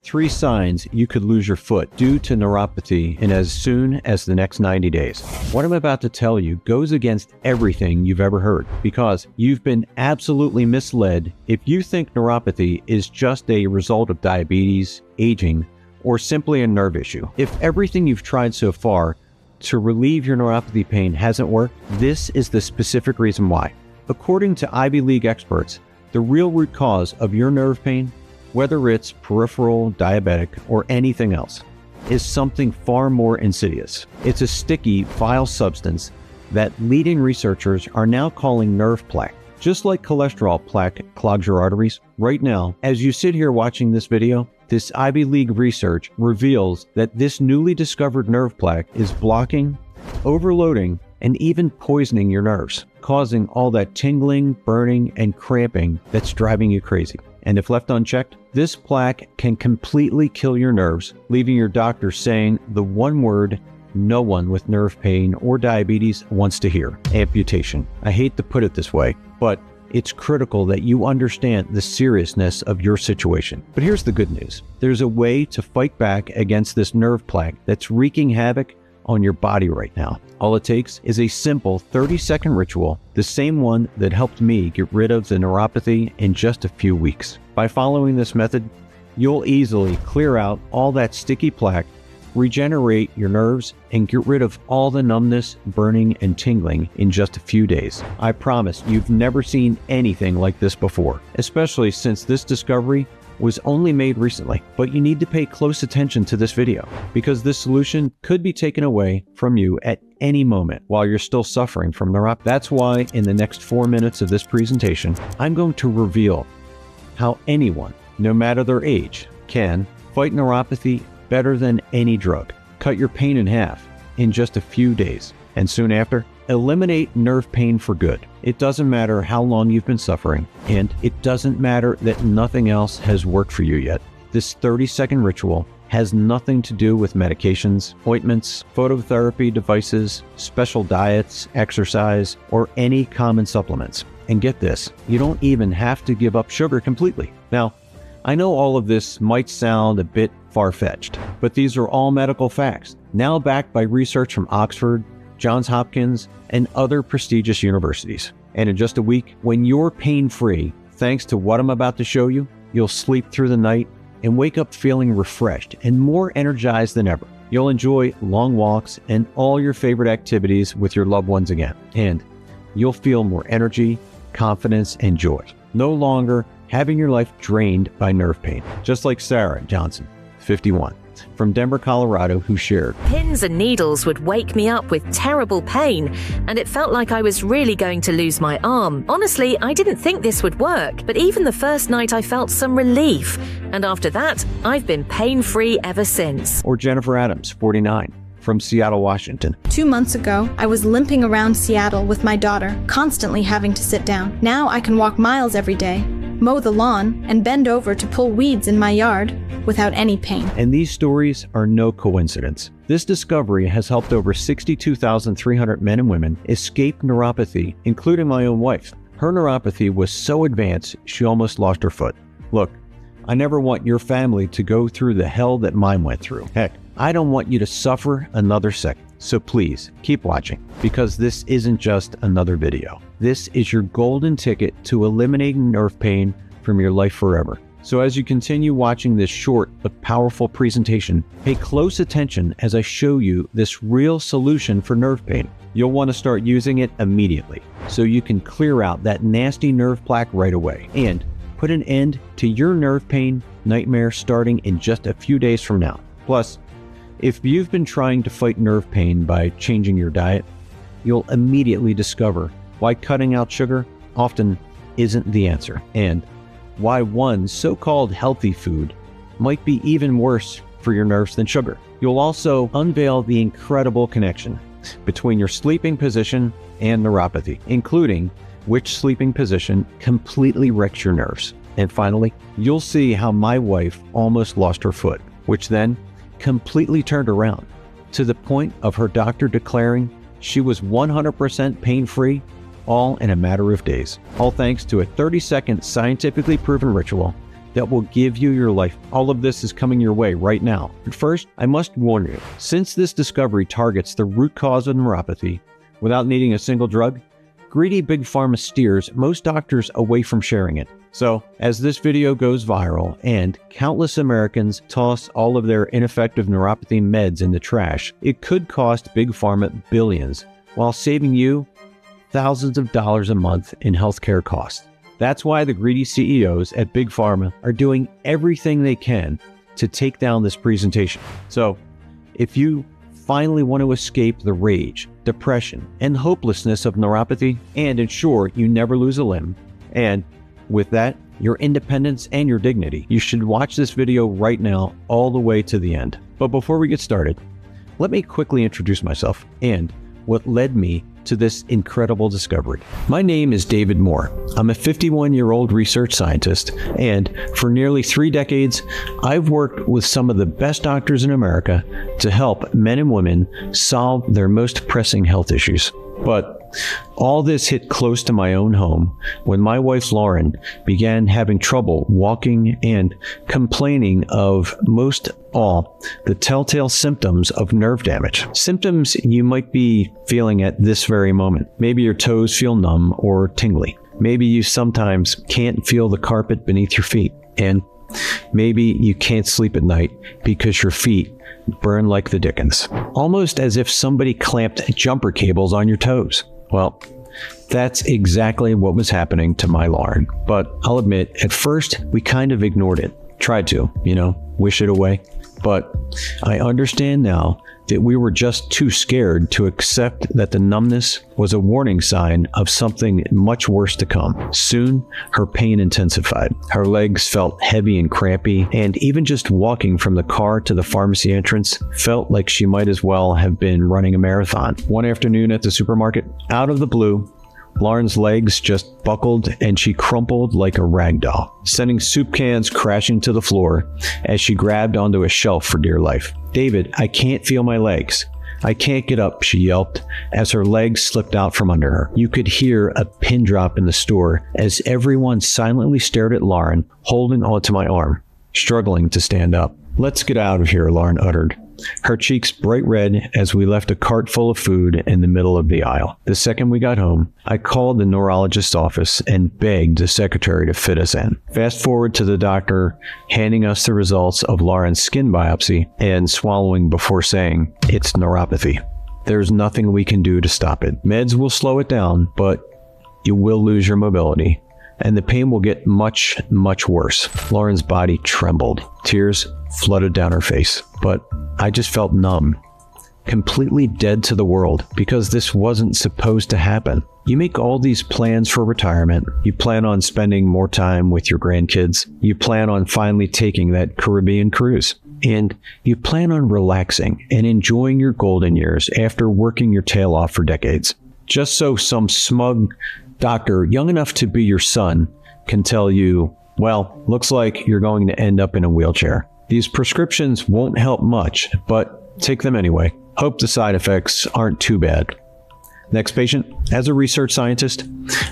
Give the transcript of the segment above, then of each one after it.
3 signs you could lose your foot due to neuropathy in as soon as the next 90 days. What I'm about to tell you goes against everything you've ever heard, because you've been absolutely misled if you think neuropathy is just a result of diabetes, aging, or simply a nerve issue. If everything you've tried so far to relieve your neuropathy pain hasn't worked, this is the specific reason why. According to Ivy League experts, the real root cause of your nerve pain, whether it's peripheral, diabetic, or anything else, is something far more insidious. It's a sticky, vile substance that leading researchers are now calling nerve plaque. Just like cholesterol plaque clogs your arteries, right now, as you sit here watching this video, this Ivy League research reveals that this newly discovered nerve plaque is blocking, overloading, and even poisoning your nerves, causing all that tingling, burning, and cramping that's driving you crazy. And if left unchecked, this plaque can completely kill your nerves, leaving your doctor saying the one word no one with nerve pain or diabetes wants to hear: amputation. I hate to put it this way, but it's critical that you understand the seriousness of your situation. But here's the good news. There's a way to fight back against this nerve plaque that's wreaking havoc on your body right now. All it takes is a simple 30-second ritual, the same one that helped me get rid of the neuropathy in just a few weeks. By following this method, you'll easily clear out all that sticky plaque, regenerate your nerves, and get rid of all the numbness, burning, and tingling in just a few days. I promise you've never seen anything like this before, especially since this discovery was only made recently. But you need to pay close attention to this video, because this solution could be taken away from you at any moment while you're still suffering from neuropathy. That's why in the next 4 minutes of this presentation, I'm going to reveal how anyone, no matter their age, can fight neuropathy better than any drug, cut your pain in half in just a few days, and soon after, eliminate nerve pain for good. It doesn't matter how long you've been suffering, and it doesn't matter that nothing else has worked for you yet. This 30-second ritual has nothing to do with medications, ointments, phototherapy devices, special diets, exercise, or any common supplements. And get this, you don't even have to give up sugar completely. Now, I know all of this might sound a bit far-fetched, but these are all medical facts, now backed by research from Oxford, Johns Hopkins, and other prestigious universities. And in just a week, when you're pain-free, thanks to what I'm about to show you, you'll sleep through the night and wake up feeling refreshed and more energized than ever. You'll enjoy long walks and all your favorite activities with your loved ones again. And you'll feel more energy, confidence, and joy. No longer having your life drained by nerve pain. Just like Sarah Johnson, 51. From Denver, Colorado, who shared, "Pins and needles would wake me up with terrible pain, and it felt like I was really going to lose my arm. Honestly, I didn't think this would work, but even the first night I felt some relief, and after that, I've been pain-free ever since." Or Jennifer Adams, 49. From Seattle, Washington. 2 months ago, I was limping around Seattle with my daughter, constantly having to sit down. Now I can walk miles every day, mow the lawn, and bend over to pull weeds in my yard without any pain. And these stories are no coincidence. This discovery has helped over 62,300 men and women escape neuropathy, including my own wife. Her neuropathy was so advanced, she almost lost her foot. Look, I never want your family to go through the hell that mine went through. Heck, I don't want you to suffer another second. So please, keep watching, because this isn't just another video. This is your golden ticket to eliminating nerve pain from your life forever. So as you continue watching this short but powerful presentation, pay close attention as I show you this real solution for nerve pain. You'll want to start using it immediately, so you can clear out that nasty nerve plaque right away and put an end to your nerve pain nightmare starting in just a few days from now. Plus, if you've been trying to fight nerve pain by changing your diet, you'll immediately discover why cutting out sugar often isn't the answer, and why one so-called healthy food might be even worse for your nerves than sugar. You'll also unveil the incredible connection between your sleeping position and neuropathy, including which sleeping position completely wrecks your nerves. And finally, you'll see how my wife almost lost her foot, which then completely turned around to the point of her doctor declaring she was 100% pain-free, all in a matter of days. All thanks to a 30-second scientifically proven ritual that will give you your life. All of this is coming your way right now. But first, I must warn you, since this discovery targets the root cause of neuropathy without needing a single drug, greedy Big Pharma steers most doctors away from sharing it. So, as this video goes viral and countless Americans toss all of their ineffective neuropathy meds in the trash, it could cost Big Pharma billions, while saving you thousands of dollars a month in healthcare costs. That's why the greedy CEOs at Big Pharma are doing everything they can to take down this presentation. So, if you finally want to escape the rage, depression, and hopelessness of neuropathy and ensure you never lose a limb, and with that, your independence and your dignity, you should watch this video right now all the way to the end. But before we get started, let me quickly introduce myself and what led me to this incredible discovery. My name is David Moore. I'm a 51-year-old research scientist, and for nearly 3 decades, I've worked with some of the best doctors in America to help men and women solve their most pressing health issues. But all this hit close to my own home when my wife Lauren began having trouble walking and complaining of most all the telltale symptoms of nerve damage. Symptoms you might be feeling at this very moment. Maybe your toes feel numb or tingly. Maybe you sometimes can't feel the carpet beneath your feet. And maybe you can't sleep at night because your feet burn like the dickens. Almost as if somebody clamped jumper cables on your toes. Well, that's exactly what was happening to my Lauren. But I'll admit, at first, we kind of ignored it. Tried to, wish it away. But I understand now that we were just too scared to accept that the numbness was a warning sign of something much worse to come. Soon, her pain intensified. Her legs felt heavy and crampy, and even just walking from the car to the pharmacy entrance felt like she might as well have been running a marathon. One afternoon at the supermarket, out of the blue, Lauren's legs just buckled and she crumpled like a rag doll, sending soup cans crashing to the floor as she grabbed onto a shelf for dear life. "David, I can't feel my legs. I can't get up," she yelped as her legs slipped out from under her. You could hear a pin drop in the store as everyone silently stared at Lauren, holding onto my arm, struggling to stand up. "Let's get out of here," Lauren uttered, her cheeks bright red as we left a cart full of food in the middle of the aisle. The second we got home, I called the neurologist's office and begged the secretary to fit us in. Fast forward to the doctor handing us the results of Lauren's skin biopsy and swallowing before saying, "It's neuropathy. There's nothing we can do to stop it. Meds will slow it down, but you will lose your mobility, and the pain will get much, much worse." Lauren's body trembled. Tears flooded down her face, but I just felt numb, completely dead to the world, because this wasn't supposed to happen. You make all these plans for retirement. You plan on spending more time with your grandkids. You plan on finally taking that Caribbean cruise. And you plan on relaxing and enjoying your golden years after working your tail off for decades. Just so some smug doctor, young enough to be your son, can tell you, "Well, looks like you're going to end up in a wheelchair." These prescriptions won't help much, but take them anyway. Hope the side effects aren't too bad. Next patient. As a research scientist,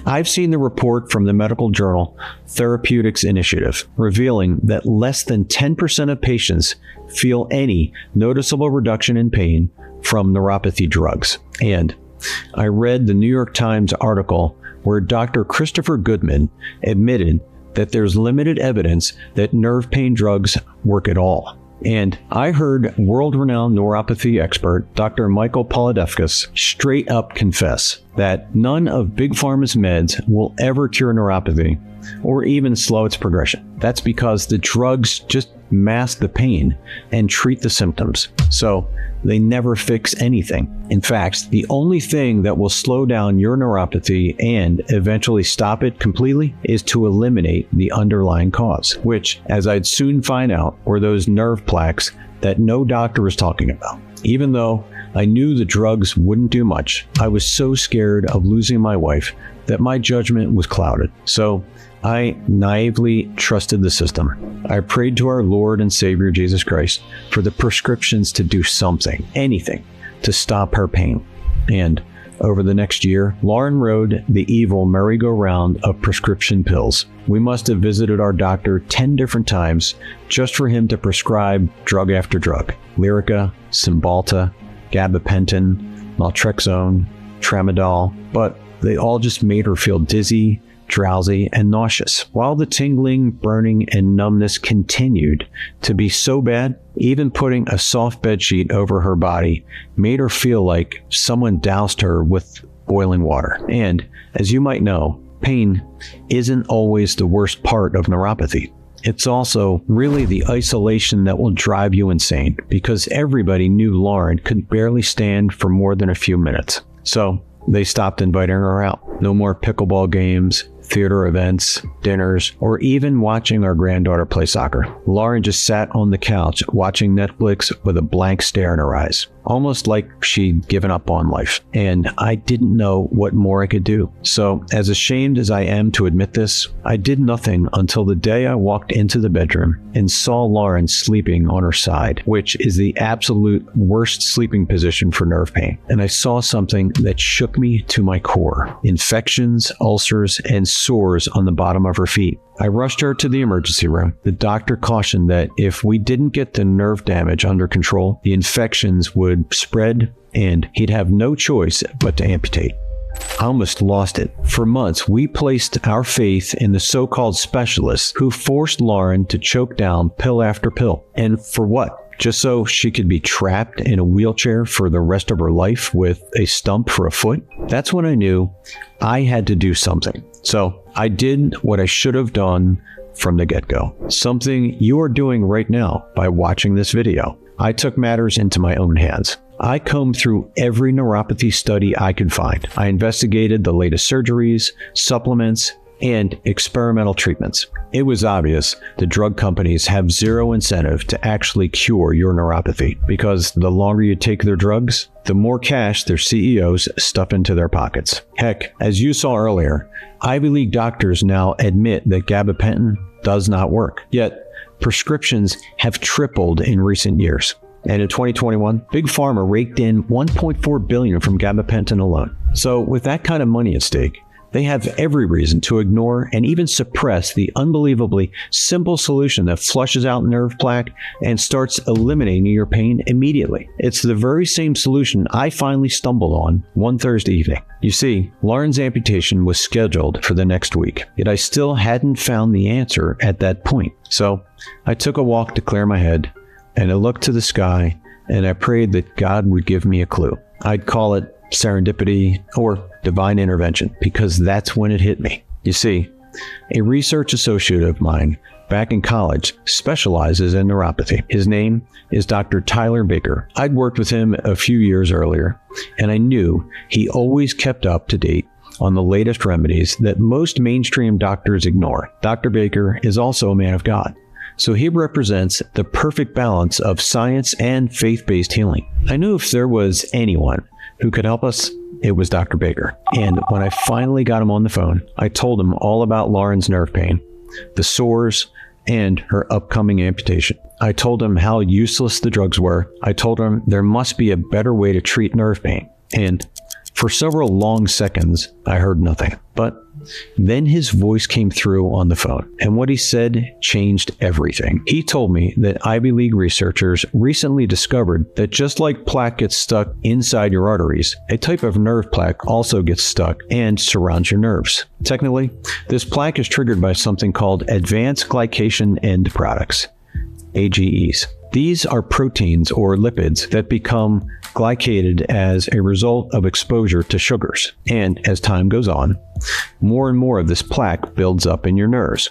I've seen the report from the medical journal Therapeutics Initiative, revealing that less than 10% of patients feel any noticeable reduction in pain from neuropathy drugs. And I read the New York Times article where Dr. Christopher Goodman admitted that there's limited evidence that nerve pain drugs work at all. And I heard world-renowned neuropathy expert Dr. Michael Polidevkis straight up confess that none of Big Pharma's meds will ever cure neuropathy or even slow its progression. That's because the drugs just mask the pain and treat the symptoms. So they never fix anything. In fact, the only thing that will slow down your neuropathy and eventually stop it completely is to eliminate the underlying cause, which, as I'd soon find out, were those nerve plaques that no doctor was talking about. Even though I knew the drugs wouldn't do much, I was so scared of losing my wife that my judgment was clouded. So I naively trusted the system. I prayed to our Lord and Savior Jesus Christ for the prescriptions to do something, anything, to stop her pain. And Over the next year, Lauren rode the evil merry-go-round of prescription pills. We must have visited our doctor 10 different times just for him to prescribe drug after drug. Lyrica, Cymbalta, gabapentin, naltrexone, tramadol, but they all just made her feel dizzy, drowsy, and nauseous. While the tingling, burning, and numbness continued to be so bad, even putting a soft bedsheet over her body made her feel like someone doused her with boiling water. And, as you might know, pain isn't always the worst part of neuropathy. It's also really the isolation that will drive you insane, because everybody knew Lauren could barely stand for more than a few minutes. So they stopped inviting her out. No more pickleball games, theater events, dinners, or even watching our granddaughter play soccer. Lauren just sat on the couch watching Netflix with a blank stare in her eyes, almost like she'd given up on life. And I didn't know what more I could do. So, as ashamed as I am to admit this, I did nothing until the day I walked into the bedroom and saw Lauren sleeping on her side, which is the absolute worst sleeping position for nerve pain. And I saw something that shook me to my core: infections, ulcers, and sores on the bottom of her feet. I rushed her to the emergency room. The doctor cautioned that if we didn't get the nerve damage under control, the infections would spread and he'd have no choice but to amputate. I almost lost it. For months, we placed our faith in the so-called specialists who forced Lauren to choke down pill after pill. And for what? Just so she could be trapped in a wheelchair for the rest of her life with a stump for a foot? That's when I knew I had to do something. So I did what I should have done from the get-go. Something you are doing right now by watching this video. I took matters into my own hands. I combed through every neuropathy study I could find. I investigated the latest surgeries, supplements, and experimental treatments. It was obvious the drug companies have zero incentive to actually cure your neuropathy, because the longer you take their drugs, the more cash their CEOs stuff into their pockets. Heck, as you saw earlier, Ivy League doctors now admit that gabapentin does not work. Yet, prescriptions have tripled in recent years. And in 2021, Big Pharma raked in $1.4 billion from gabapentin alone. So with that kind of money at stake, they have every reason to ignore and even suppress the unbelievably simple solution that flushes out nerve plaque and starts eliminating your pain immediately. It's the very same solution I finally stumbled on one Thursday evening. You see, Lauren's amputation was scheduled for the next week, yet I still hadn't found the answer at that point. So I took a walk to clear my head, and I looked to the sky, and I prayed that God would give me a clue. I'd call it serendipity or divine intervention, because that's when it hit me. You see, a research associate of mine back in college specializes in neuropathy. His name is Dr. Tyler Baker. I'd worked with him a few years earlier, and I knew he always kept up to date on the latest remedies that most mainstream doctors ignore. Dr. Baker is also a man of God, so he represents the perfect balance of science and faith-based healing. I knew if there was anyone who could help us, it was Dr. Baker. And when I finally got him on the phone, I told him all about Lauren's nerve pain, the sores, and her upcoming amputation. I told him how useless the drugs were. I told him there must be a better way to treat nerve pain. And for several long seconds, I heard nothing. But then his voice came through on the phone, and what he said changed everything. He told me that Ivy League researchers recently discovered that just like plaque gets stuck inside your arteries, a type of nerve plaque also gets stuck and surrounds your nerves. Technically, this plaque is triggered by something called advanced glycation end products, AGEs. These are proteins or lipids that become glycated as a result of exposure to sugars. And as time goes on, more and more of this plaque builds up in your nerves,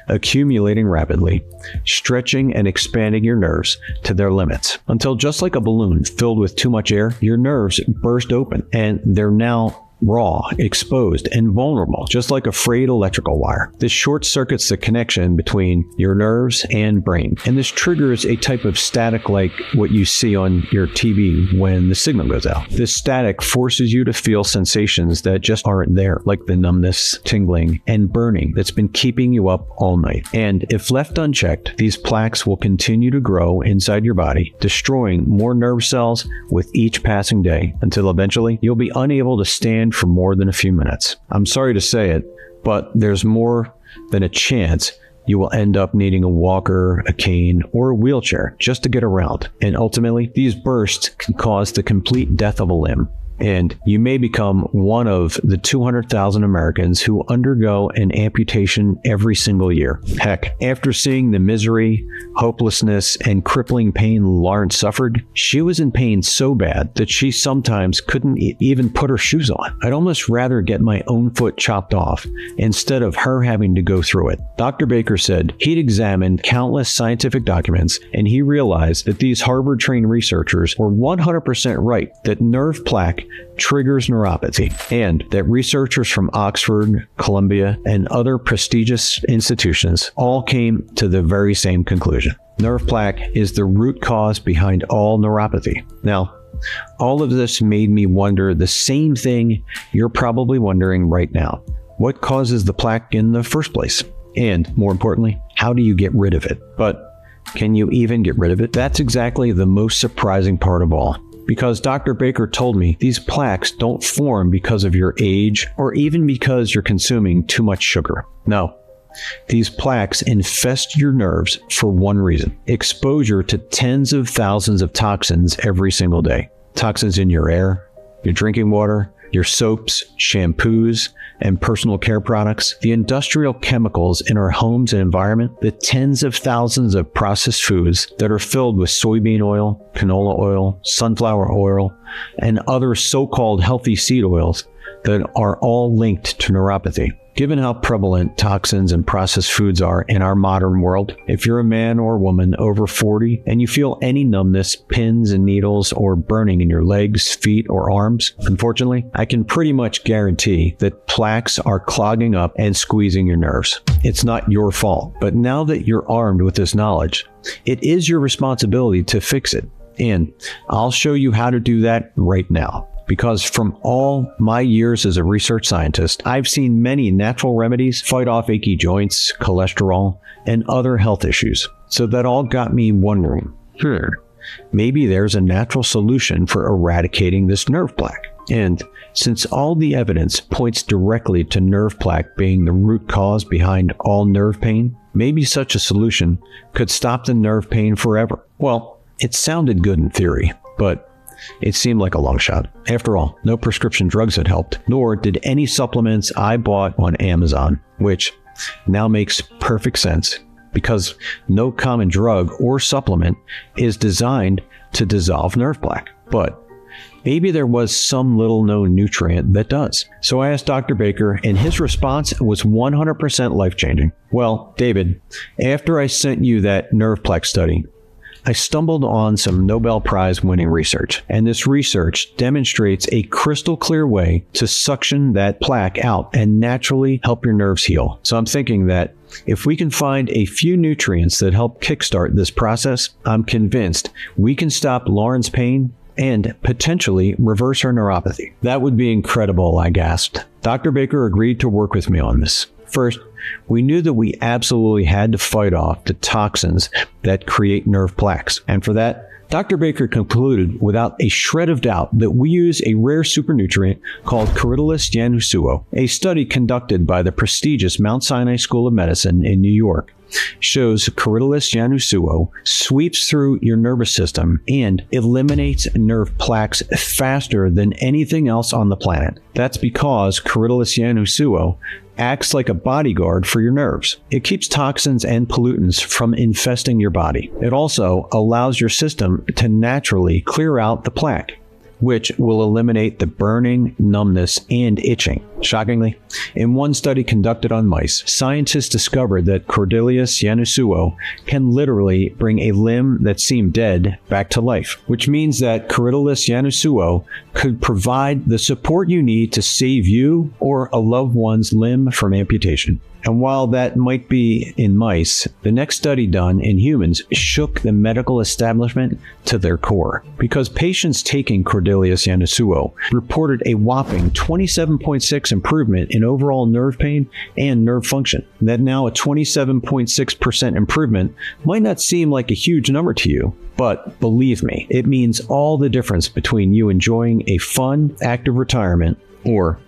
accumulating rapidly, stretching and expanding your nerves to their limits, until just like a balloon filled with too much air, your nerves burst open and they're now raw, exposed, and vulnerable, just like a frayed electrical wire. This short circuits the connection between your nerves and brain, and this triggers a type of static like what you see on your TV when the signal goes out. This static forces you to feel sensations that just aren't there, like the numbness, tingling, and burning that's been keeping you up all night. And if left unchecked, these plaques will continue to grow inside your body, destroying more nerve cells with each passing day, until eventually you'll be unable to stand for more than a few minutes. I'm sorry to say it, but there's more than a chance you will end up needing a walker, a cane, or a wheelchair just to get around. And ultimately, these bursts can cause the complete death of a limb. And you may become one of the 200,000 Americans who undergo an amputation every single year. Heck, after seeing the misery, hopelessness, and crippling pain Lauren suffered, she was in pain so bad that she sometimes couldn't even put her shoes on. I'd almost rather get my own foot chopped off instead of her having to go through it. Dr. Baker said he'd examined countless scientific documents, and he realized that these Harvard-trained researchers were 100% right that nerve plaque triggers neuropathy, and that researchers from Oxford, Columbia, and other prestigious institutions all came to the very same conclusion. Nerve plaque is the root cause behind all neuropathy. Now, all of this made me wonder the same thing you're probably wondering right now. What causes the plaque in the first place? And more importantly, how do you get rid of it? But can you even get rid of it? That's exactly the most surprising part of all. Because Dr. Baker told me these plaques don't form because of your age or even because you're consuming too much sugar. No, these plaques infest your nerves for one reason: exposure to tens of thousands of toxins every single day. Toxins in your air, your drinking water, your soaps, shampoos, and personal care products, the industrial chemicals in our homes and environment, the tens of thousands of processed foods that are filled with soybean oil, canola oil, sunflower oil, and other so-called healthy seed oils that are all linked to neuropathy. Given how prevalent toxins and processed foods are in our modern world, if you're a man or woman over 40 and you feel any numbness, pins and needles, or burning in your legs, feet, or arms, unfortunately, I can pretty much guarantee that plaques are clogging up and squeezing your nerves. It's not your fault, but now that you're armed with this knowledge, it is your responsibility to fix it. And I'll show you how to do that right now. Because from all my years as a research scientist, I've seen many natural remedies fight off achy joints, cholesterol, and other health issues. So that all got me wondering, maybe there's a natural solution for eradicating this nerve plaque. And since all the evidence points directly to nerve plaque being the root cause behind all nerve pain, maybe such a solution could stop the nerve pain forever. Well, it sounded good in theory, but it seemed like a long shot. After all, no prescription drugs had helped, nor did any supplements I bought on Amazon, which now makes perfect sense because no common drug or supplement is designed to dissolve nerve plaque. But maybe there was some little-known nutrient that does. So I asked Dr. Baker, and his response was 100% life-changing. Well, David, after I sent you that nerve plaque study, I stumbled on some Nobel Prize-winning research, and this research demonstrates a crystal clear way to suction that plaque out and naturally help your nerves heal. So I'm thinking that if we can find a few nutrients that help kickstart this process, I'm convinced we can stop Lauren's pain and potentially reverse her neuropathy. That would be incredible, I gasped. Dr. Baker agreed to work with me on this. First, we knew that we absolutely had to fight off the toxins that create nerve plaques. And for that, Dr. Baker concluded without a shred of doubt that we use a rare supernutrient called Coryllis janusuo. A study conducted by the prestigious Mount Sinai School of Medicine in New York shows Coryllis janusuo sweeps through your nervous system and eliminates nerve plaques faster than anything else on the planet. That's because Coryllis janusuo acts like a bodyguard for your nerves. It keeps toxins and pollutants from infesting your body. It also allows your system to naturally clear out the plaque, which will eliminate the burning, numbness, and itching. Shockingly, in one study conducted on mice, scientists discovered that Cordelius Yanussuo can literally bring a limb that seemed dead back to life, which means that Cordelius Yanussuo could provide the support you need to save you or a loved one's limb from amputation. And while that might be in mice, the next study done in humans shook the medical establishment to their core, because patients taking Cordelius Yanussuo reported a whopping 27.6 improvement in overall nerve pain and nerve function. That now a 27.6% improvement might not seem like a huge number to you, but believe me, it means all the difference between you enjoying a fun, active retirement or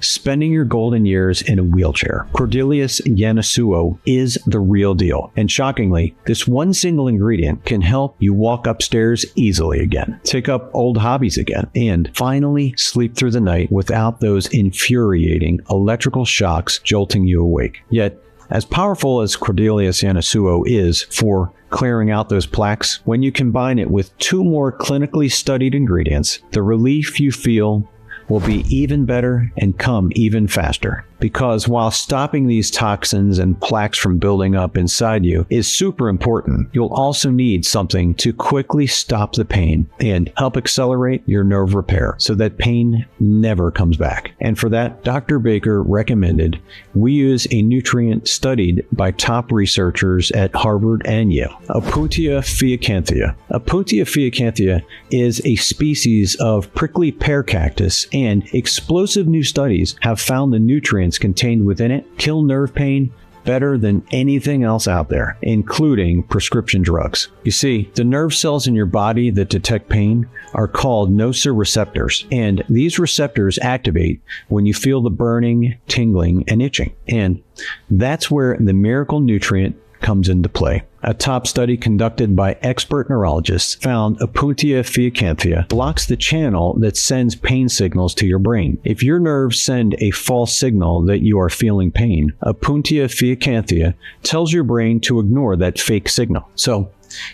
spending your golden years in a wheelchair. Cordelius Yanussuo is the real deal. And shockingly, this one single ingredient can help you walk upstairs easily again, take up old hobbies again, and finally sleep through the night without those infuriating electrical shocks jolting you awake. Yet, as powerful as Cordelius Yanussuo is for clearing out those plaques, when you combine it with 2 more clinically studied ingredients, the relief you feel will be even better and come even faster. Because while stopping these toxins and plaques from building up inside you is super important, you'll also need something to quickly stop the pain and help accelerate your nerve repair so that pain never comes back. And for that, Dr. Baker recommended we use a nutrient studied by top researchers at Harvard and Yale, Opuntia fiacanthia. Opuntia fiacanthia is a species of prickly pear cactus, and explosive new studies have found the nutrients contained within it kill nerve pain better than anything else out there, including prescription drugs. You see, the nerve cells in your body that detect pain are called nociceptors, and these receptors activate when you feel the burning, tingling, and itching. And that's where the miracle nutrient comes into play. A top study conducted by expert neurologists found Opuntia fiacanthia blocks the channel that sends pain signals to your brain. If your nerves send a false signal that you are feeling pain, Opuntia fiacanthia tells your brain to ignore that fake signal. So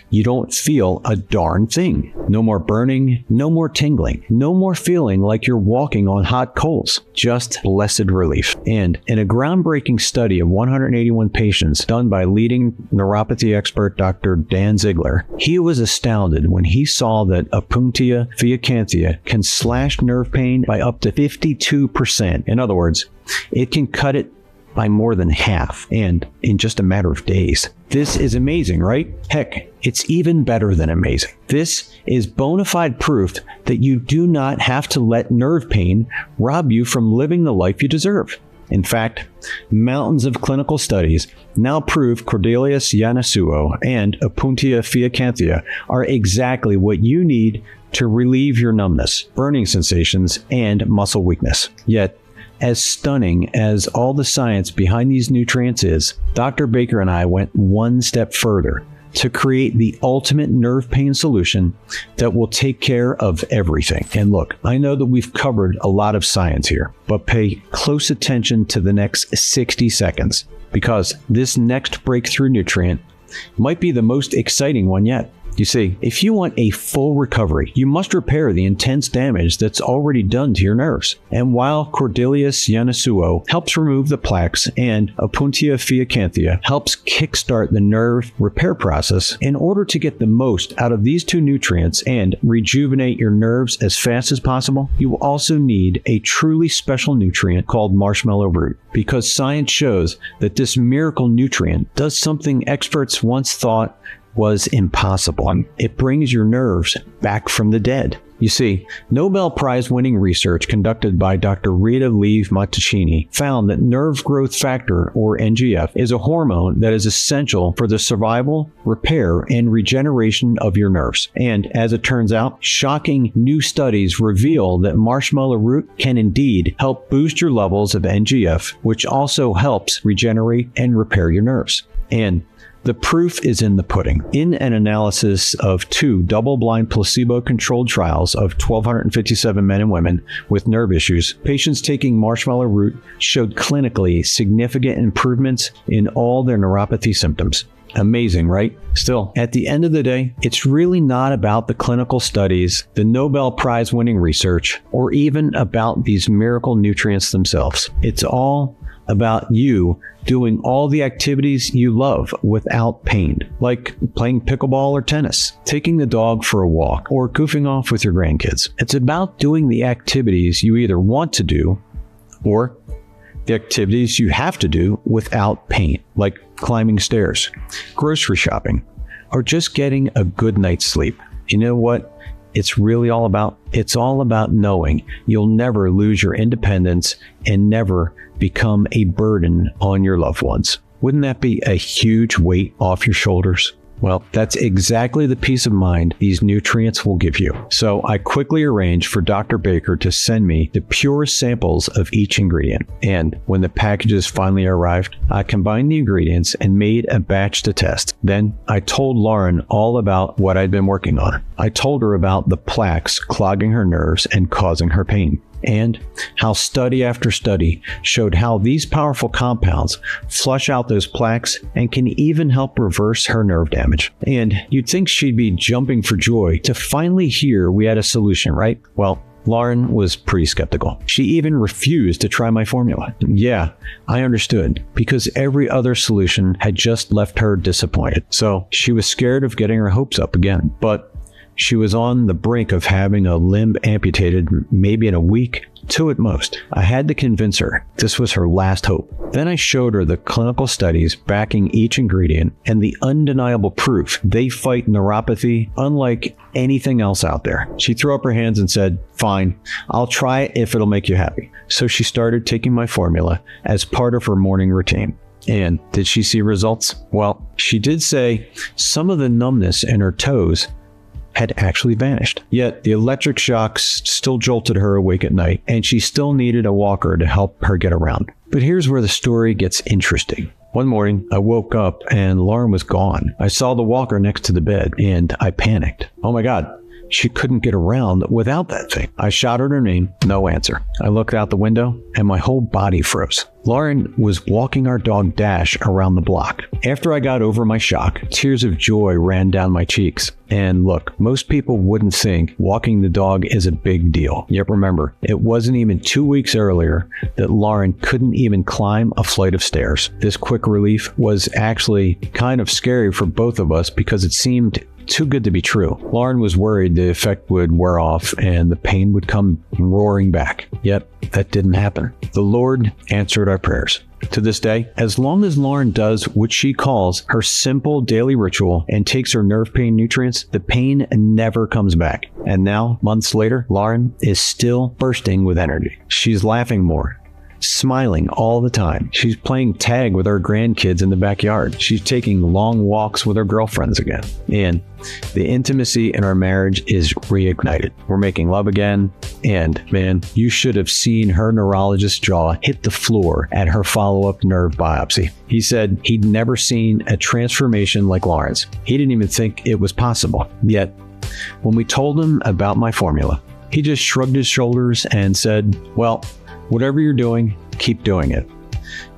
you don't feel a darn thing. No more burning, no more tingling, no more feeling like you're walking on hot coals. Just blessed relief. And in a groundbreaking study of 181 patients done by leading neuropathy expert Dr. Dan Ziegler, he was astounded when he saw that Opuntia fiacanthia can slash nerve pain by up to 52%. In other words, it can cut it by more than half, and in just a matter of days. This is amazing, right? Heck, it's even better than amazing. This is bona fide proof that you do not have to let nerve pain rob you from living the life you deserve. In fact, mountains of clinical studies now prove Cordelius Yanussuo and Opuntia fiacanthia are exactly what you need to relieve your numbness, burning sensations, and muscle weakness. Yet, as stunning as all the science behind these nutrients is, Dr. Baker and I went one step further to create the ultimate nerve pain solution that will take care of everything. And look, I know that we've covered a lot of science here, but pay close attention to the next 60 seconds, because this next breakthrough nutrient might be the most exciting one yet. You see, if you want a full recovery, you must repair the intense damage that's already done to your nerves. And while Cordelius Yanussuo helps remove the plaques and Opuntia fiacanthia helps kickstart the nerve repair process, in order to get the most out of these 2 nutrients and rejuvenate your nerves as fast as possible, you will also need a truly special nutrient called marshmallow root, because science shows that this miracle nutrient does something experts once thought was impossible. It brings your nerves back from the dead. You see, Nobel Prize-winning research conducted by Dr. Rita Leigh-Montalcini found that nerve growth factor, or NGF, is a hormone that is essential for the survival, repair, and regeneration of your nerves. And as it turns out, shocking new studies reveal that marshmallow root can indeed help boost your levels of NGF, which also helps regenerate and repair your nerves. And the proof is in the pudding. In an analysis of 2 double-blind placebo-controlled trials of 1,257 men and women with nerve issues, patients taking marshmallow root showed clinically significant improvements in all their neuropathy symptoms. Amazing, right? Still, at the end of the day, it's really not about the clinical studies, the Nobel Prize winning research, or even about these miracle nutrients themselves. It's all about you doing all the activities you love without pain, like playing pickleball or tennis, taking the dog for a walk, or goofing off with your grandkids. It's about doing the activities you either want to do or the activities you have to do without pain, like climbing stairs, grocery shopping, or just getting a good night's sleep. You know what it's really all about? It's all about knowing you'll never lose your independence and never become a burden on your loved ones. Wouldn't that be a huge weight off your shoulders? Well, that's exactly the peace of mind these nutrients will give you. So I quickly arranged for Dr. Baker to send me the purest samples of each ingredient. And when the packages finally arrived, I combined the ingredients and made a batch to test. Then I told Lauren all about what I'd been working on. I told her about the plaques clogging her nerves and causing her pain, and how study after study showed how these powerful compounds flush out those plaques and can even help reverse her nerve damage. And you'd think she'd be jumping for joy to finally hear we had a solution, right? Well, Lauren was pretty skeptical. She even refused to try my formula. Yeah, I understood, because every other solution had just left her disappointed. So she was scared of getting her hopes up again. But she was on the brink of having a limb amputated maybe in a week, 2 at most. I had to convince her this was her last hope. Then I showed her the clinical studies backing each ingredient and the undeniable proof they fight neuropathy unlike anything else out there. She threw up her hands and said, "Fine, I'll try it if it'll make you happy." So she started taking my formula as part of her morning routine. And did she see results? Well, she did say some of the numbness in her toes had actually vanished. Yet the electric shocks still jolted her awake at night, and she still needed a walker to help her get around. But here's where the story gets interesting. One morning, I woke up and Lauren was gone. I saw the walker next to the bed and I panicked. Oh my God, she couldn't get around without that thing. I shouted her name, no answer. I looked out the window and my whole body froze. Lauren was walking our dog Dash around the block. After I got over my shock, tears of joy ran down my cheeks. And look, most people wouldn't think walking the dog is a big deal. Yet remember, it wasn't even 2 weeks earlier that Lauren couldn't even climb a flight of stairs. This quick relief was actually kind of scary for both of us because it seemed too good to be true. Lauren was worried the effect would wear off and the pain would come roaring back. Yet that didn't happen. The Lord answered our prayers. To this day, as long as Lauren does what she calls her simple daily ritual and takes her nerve pain nutrients, the pain never comes back. And now, months later, Lauren is still bursting with energy. She's laughing more, smiling all the time. She's playing tag with her grandkids in the backyard. She's taking long walks with her girlfriends again. And the intimacy in our marriage is reignited. We're making love again. And man, you should have seen her neurologist's jaw hit the floor at her follow-up nerve biopsy. He said he'd never seen a transformation like Lauren's. He didn't even think it was possible. Yet, when we told him about my formula, he just shrugged his shoulders and said, "Well, whatever you're doing, keep doing it.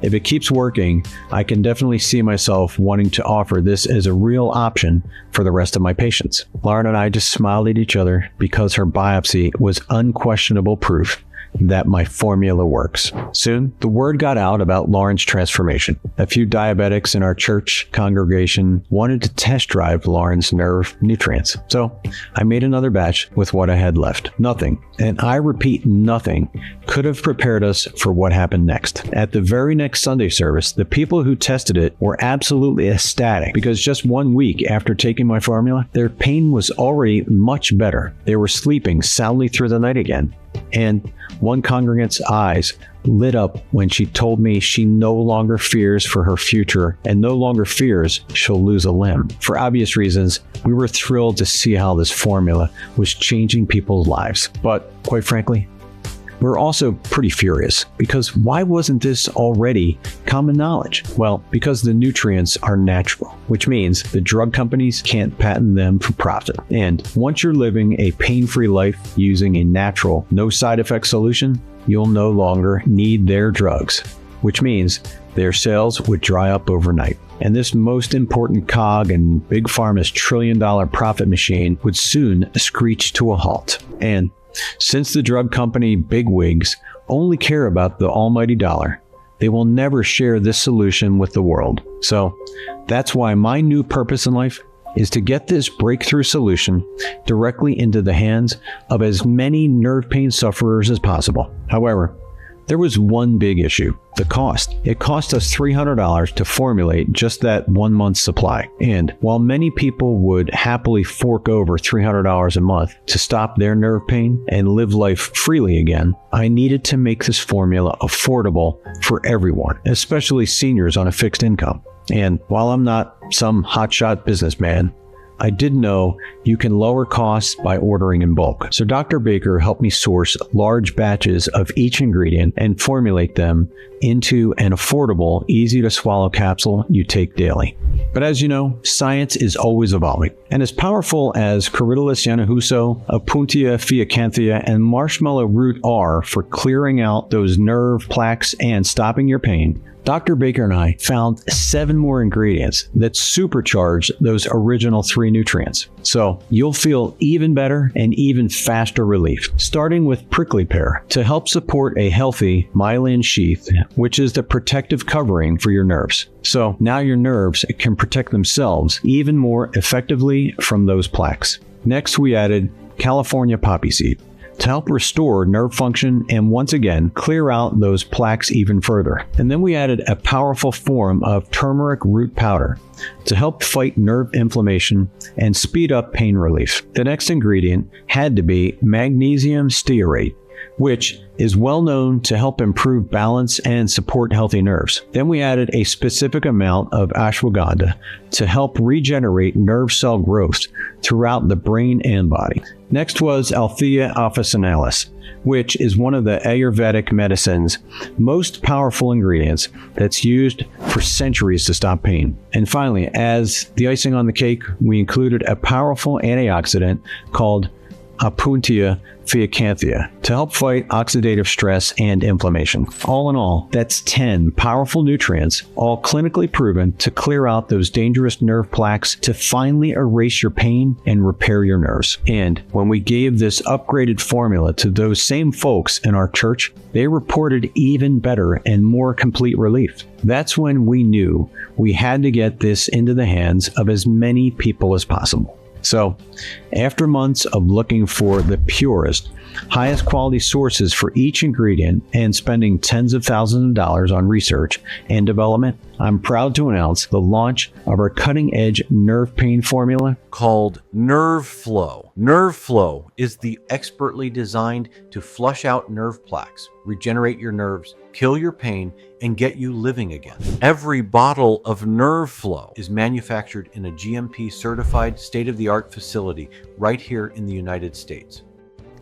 If it keeps working, I can definitely see myself wanting to offer this as a real option for the rest of my patients." Lauren and I just smiled at each other because her biopsy was unquestionable proof that my formula works. Soon, the word got out about Lauren's transformation. A few diabetics in our church congregation wanted to test drive Lauren's nerve nutrients. So I made another batch with what I had left. Nothing, and I repeat nothing, could have prepared us for what happened next. At the very next Sunday service, the people who tested it were absolutely ecstatic because just 1 week after taking my formula, their pain was already much better. They were sleeping soundly through the night again. And one congregant's eyes lit up when she told me she no longer fears for her future and no longer fears she'll lose a limb. For obvious reasons, we were thrilled to see how this formula was changing people's lives. But quite frankly, we're also pretty furious because why wasn't this already common knowledge? Well, because the nutrients are natural, which means the drug companies can't patent them for profit. And once you're living a pain-free life using a natural, no side effect solution, you'll no longer need their drugs. which means their sales would dry up overnight. And this most important cog in Big Pharma's trillion-dollar profit machine would soon screech to a halt. And since the drug company bigwigs only care about the almighty dollar, they will never share this solution with the world. So that's why my new purpose in life is to get this breakthrough solution directly into the hands of as many nerve pain sufferers as possible. However, there was one big issue: the cost. It cost us $300 to formulate just that 1 month's supply. And while many people would happily fork over $300 a month to stop their nerve pain and live life freely again, I needed to make this formula affordable for everyone, especially seniors on a fixed income. And while I'm not some hotshot businessman, I did know you can lower costs by ordering in bulk. So Dr. Baker helped me source large batches of each ingredient and formulate them into an affordable, easy to swallow capsule you take daily. But as you know, science is always evolving. And as powerful as Corydalis yanahuso, Opuntia fiacanthia, and marshmallow root are for clearing out those nerve plaques and stopping your pain, Dr. Baker and I found 7 more ingredients that supercharge those original 3 nutrients. So you'll feel even better and even faster relief. Starting with prickly pear to help support a healthy myelin sheath, which is the protective covering for your nerves. So now your nerves can protect themselves even more effectively from those plaques. Next, we added California poppy seed to help restore nerve function and once again clear out those plaques even further. And then we added a powerful form of turmeric root powder to help fight nerve inflammation and speed up pain relief. The next ingredient had to be magnesium stearate, which is well known to help improve balance and support healthy nerves. Then we added a specific amount of ashwagandha to help regenerate nerve cell growth throughout the brain and body. Next was Althea officinalis, which is one of the Ayurvedic medicine's most powerful ingredients that's used for centuries to stop pain. And finally, as the icing on the cake, we included a powerful antioxidant called Opuntia fiacanthia to help fight oxidative stress and inflammation. All in all, that's 10 powerful nutrients, all clinically proven to clear out those dangerous nerve plaques to finally erase your pain and repair your nerves. And when we gave this upgraded formula to those same folks in our church, they reported even better and more complete relief. That's when we knew we had to get this into the hands of as many people as possible. So, after months of looking for the purest, highest quality sources for each ingredient and spending tens of thousands of dollars on research and development, I'm proud to announce the launch of our cutting-edge nerve pain formula called NerveFlow. NerveFlow is the expertly designed to flush out nerve plaques, regenerate your nerves, kill your pain, and get you living again. Every bottle of NerveFlow is manufactured in a GMP certified state-of-the-art facility right here in the United States.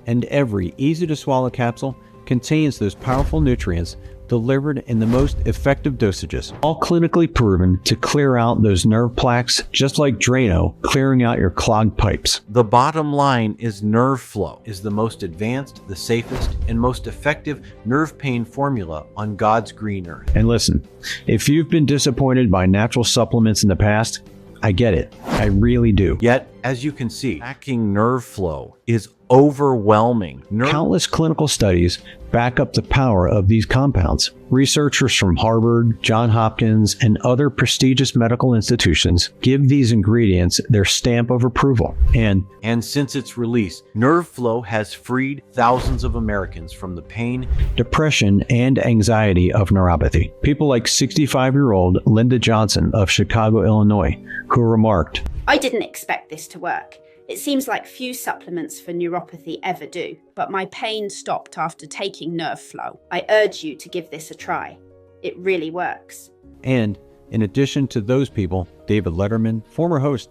And every easy-to-swallow capsule contains those powerful nutrients delivered in the most effective dosages, all clinically proven to clear out those nerve plaques, just like Drano clearing out your clogged pipes. The bottom line is NerveFlow is the most advanced, the safest, and most effective nerve pain formula on God's green earth. And listen, if you've been disappointed by natural supplements in the past, I get it. I really do. Yet, as you can see, hacking NerveFlow is overwhelming. Countless clinical studies back up the power of these compounds. Researchers from Harvard, Johns Hopkins, and other prestigious medical institutions give these ingredients their stamp of approval. And since its release, NerveFlow has freed thousands of Americans from the pain, depression, and anxiety of neuropathy. People like 65-year-old Linda Johnson of Chicago, Illinois, who remarked, "I didn't expect this to work. It seems like few supplements for neuropathy ever do, but my pain stopped after taking NerveFlow. I urge you to give this a try. It really works." And in addition to those people, David Letterman, former host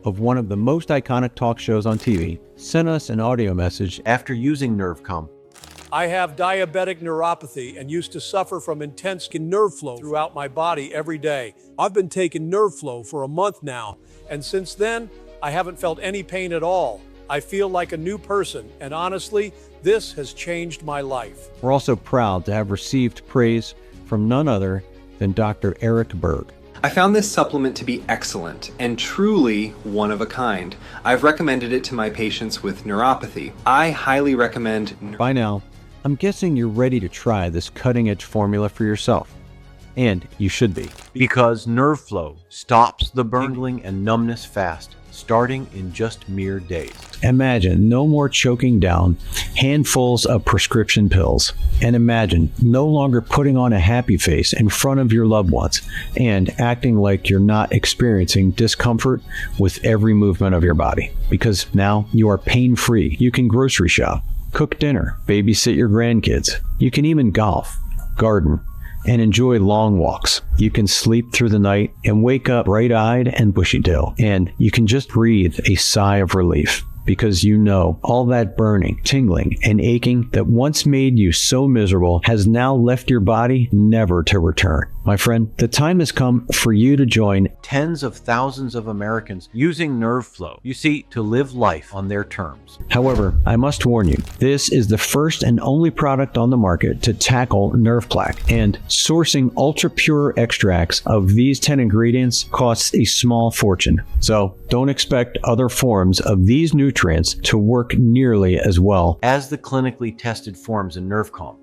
of one of the most iconic talk shows on TV, sent us an audio message after using Nervecalm. "I have diabetic neuropathy and used to suffer from intense nerve flow throughout my body every day. I've been taking NerveFlow for a month now, and since then, I haven't felt any pain at all. I feel like a new person, and honestly, this has changed my life." We're also proud to have received praise from none other than Dr. Eric Berg. I found this supplement to be excellent and truly one of a kind. I've recommended it to my patients with neuropathy. I highly recommend... By now, I'm guessing you're ready to try this cutting-edge formula for yourself. And you should be. Because Nerveflow stops the burning and numbness fast, starting in just mere days. Imagine no more choking down handfuls of prescription pills. And imagine no longer putting on a happy face in front of your loved ones and acting like you're not experiencing discomfort with every movement of your body. Because now you are pain-free. You can grocery shop, cook dinner, babysit your grandkids. You can even golf, garden, and enjoy long walks. You can sleep through the night and wake up bright-eyed and bushy-tailed. And you can just breathe a sigh of relief because you know all that burning, tingling, and aching that once made you so miserable has now left your body never to return. My friend, the time has come for you to join tens of thousands of Americans using Nerveflow, you see, to live life on their terms. However, I must warn you, this is the first and only product on the market to tackle nerve plaque, and sourcing ultra-pure extracts of these 10 ingredients costs a small fortune. So don't expect other forms of these nutrients to work nearly as well as the clinically tested forms in Nervecalm.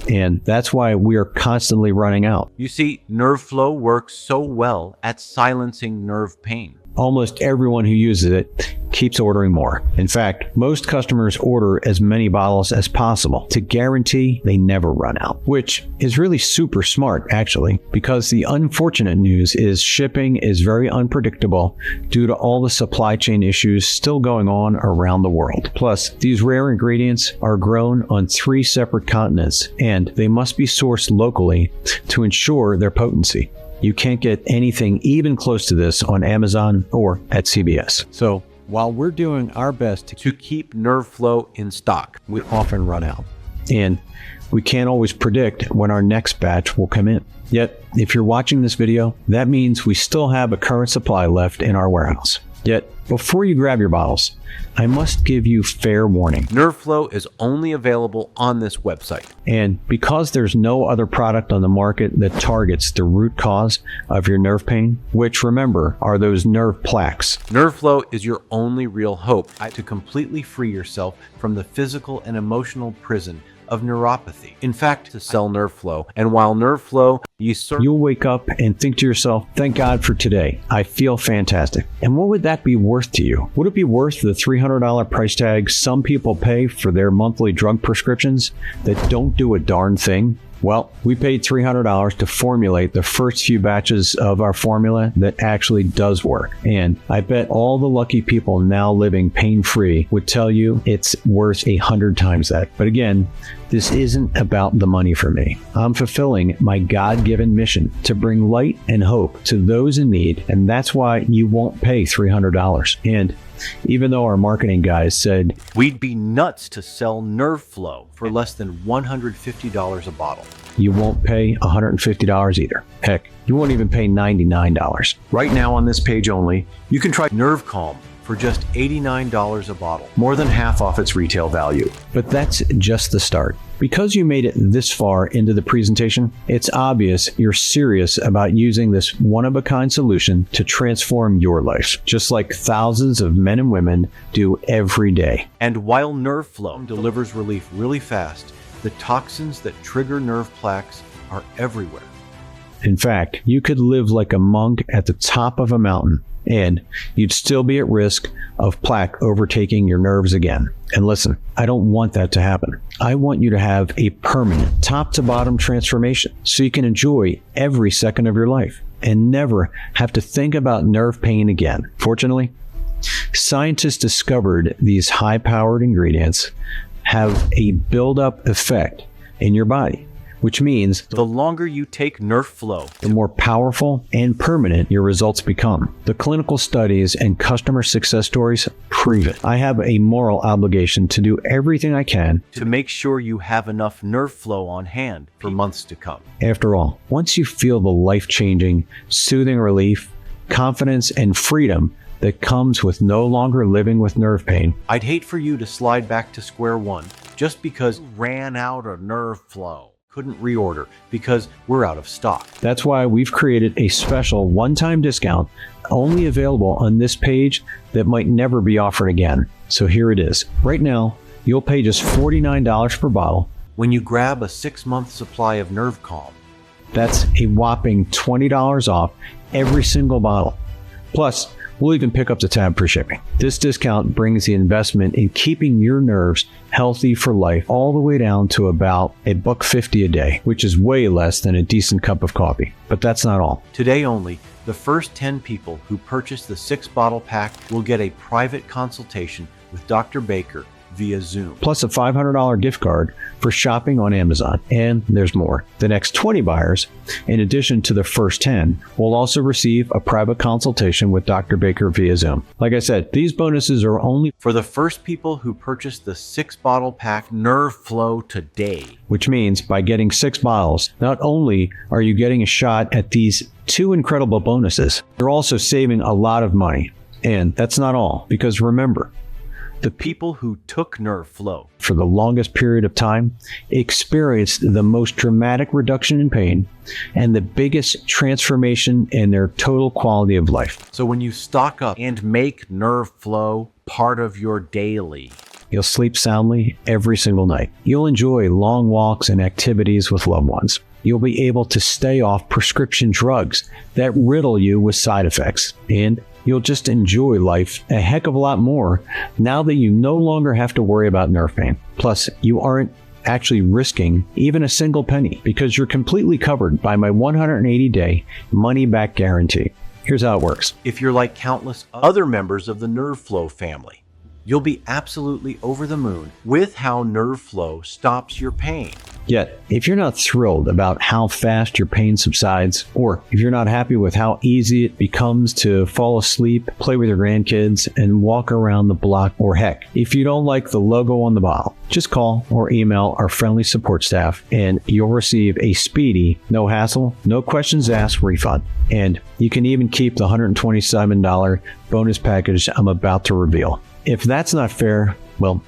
And that's why we are constantly running out. You see, Nerveflow works so well at silencing nerve pain. Almost everyone who uses it keeps ordering more. In fact, most customers order as many bottles as possible to guarantee they never run out, which is really super smart actually, because the unfortunate news is shipping is very unpredictable due to all the supply chain issues still going on around the world. Plus, these rare ingredients are grown on 3 separate continents and they must be sourced locally to ensure their potency. You can't get anything even close to this on Amazon or at CVS. So while we're doing our best to keep Nerveflow in stock, we often run out. And we can't always predict when our next batch will come in. Yet, if you're watching this video, that means we still have a current supply left in our warehouse. Yet, before you grab your bottles, I must give you fair warning. Nerveflow is only available on this website. And because there's no other product on the market that targets the root cause of your nerve pain, which remember are those nerve plaques, Nerveflow is your only real hope to completely free yourself from the physical and emotional prison of neuropathy. In fact, to sell Nerveflow, and while Nerveflow, you'll wake up and think to yourself, thank God for today. I feel fantastic. And what would that be worth to you? Would it be worth the $300 price tag some people pay for their monthly drug prescriptions that don't do a darn thing? Well, we paid $300 to formulate the first few batches of our formula that actually does work. And I bet all the lucky people now living pain-free would tell you it's worth 100 times that. But again, this isn't about the money for me. I'm fulfilling my God-given mission to bring light and hope to those in need, and that's why you won't pay $300. And even though our marketing guys said we'd be nuts to sell Nerveflow for less than $150 a bottle, you won't pay $150 either. Heck, you won't even pay $99. Right now on this page only, you can try Nervecalm for just $89 a bottle, more than half off its retail value. But that's just the start. Because you made it this far into the presentation, it's obvious you're serious about using this one-of-a-kind solution to transform your life, just like thousands of men and women do every day. And while Nerveflow delivers relief really fast, the toxins that trigger nerve plaques are everywhere. In fact, you could live like a monk at the top of a mountain, and you'd still be at risk of plaque overtaking your nerves again. And listen, I don't want that to happen. I want you to have a permanent top-to-bottom transformation so you can enjoy every second of your life and never have to think about nerve pain again. Fortunately, scientists discovered these high-powered ingredients have a build-up effect in your body, which means the longer you take Nerveflow, the more powerful and permanent your results become. The clinical studies and customer success stories prove it. I have a moral obligation to do everything I can to make sure you have enough Nerveflow on hand for months to come. After all, once you feel the life-changing, soothing relief, confidence, and freedom that comes with no longer living with nerve pain, I'd hate for you to slide back to square one just because you ran out of Nerveflow. couldn't reorder because we're out of stock. That's why we've created a special one-time discount only available on this page that might never be offered again. So here it is. Right now, you'll pay just $49 per bottle. When you grab a 6-month supply of Nervecalm, That's a whopping $20 off every single bottle. Plus, we'll even pick up the tab for shipping. This discount brings the investment in keeping your nerves healthy for life all the way down to about $1.50 a day, which is way less than a decent cup of coffee. But that's not all. today only, the first 10 people who purchase the 6-bottle pack will get a private consultation with Dr. Baker via Zoom. Plus a $500 gift card for shopping on Amazon. And there's more. The next 20 buyers, in addition to the first 10, will also receive a private consultation with Dr. Baker via Zoom. Like I said, these bonuses are only For the first people who purchase the 6-bottle pack Nerveflow today. which means by getting 6 bottles, not only are you getting a shot at these 2 incredible bonuses, you're also saving a lot of money. And that's not all, because remember, The people who took Nerveflow for the longest period of time, experienced the most dramatic reduction in pain and the biggest transformation in their total quality of life. So when you stock up and make Nerveflow part of your daily, You'll sleep soundly every single night. You'll enjoy long walks and activities with loved ones. You'll be able to stay off prescription drugs that riddle you with side effects. And you'll just enjoy life a heck of a lot more now that you no longer have to worry about nerve pain. Plus, you aren't actually risking even a single penny because you're completely covered by my 180-day money-back guarantee. Here's how it works. if you're like countless other members of the Nerveflow family, you'll be absolutely over the moon with how Nerveflow stops your pain. Yet, if you're not thrilled about how fast your pain subsides, or if you're not happy with how easy it becomes to fall asleep, play with your grandkids, and walk around the block, or heck, if you don't like the logo on the bottle, just call or email our friendly support staff and you'll receive a speedy, no hassle, no questions asked refund. And you can even keep the $127 bonus package I'm about to reveal. If that's not fair, well,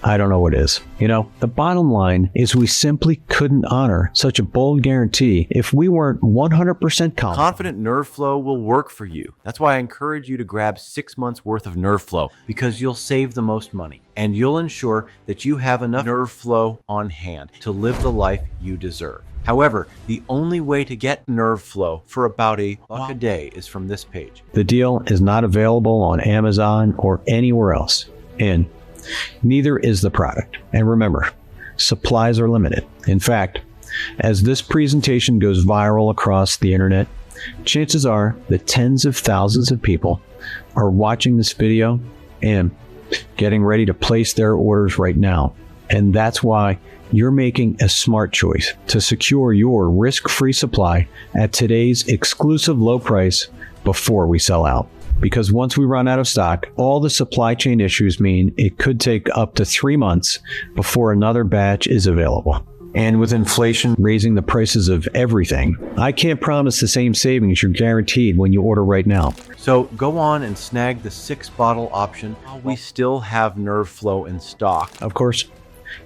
I don't know what is. You know, the bottom line is we simply couldn't honor such a bold guarantee if we weren't 100% confident. Confident Nerveflow will work for you. That's why I encourage you to grab 6 months worth of Nerveflow, because you'll save the most money and you'll ensure that you have enough Nerveflow on hand to live the life you deserve. However, the only way to get Nerveflow for about $1 a day is from this page. The deal is not available on Amazon or anywhere else, and neither is the product. And remember, supplies are limited. In fact, as this presentation goes viral across the internet, chances are that tens of thousands of people are watching this video and getting ready to place their orders right now. And that's why you're making a smart choice to secure your risk-free supply at today's exclusive low price before we sell out. Because once we run out of stock, all the supply chain issues mean it could take up to 3 months before another batch is available. And with inflation raising the prices of everything, I can't promise the same savings you're guaranteed when you order right now. So go on and snag the 6-bottle option while we still have Nerveflow in stock. Of course,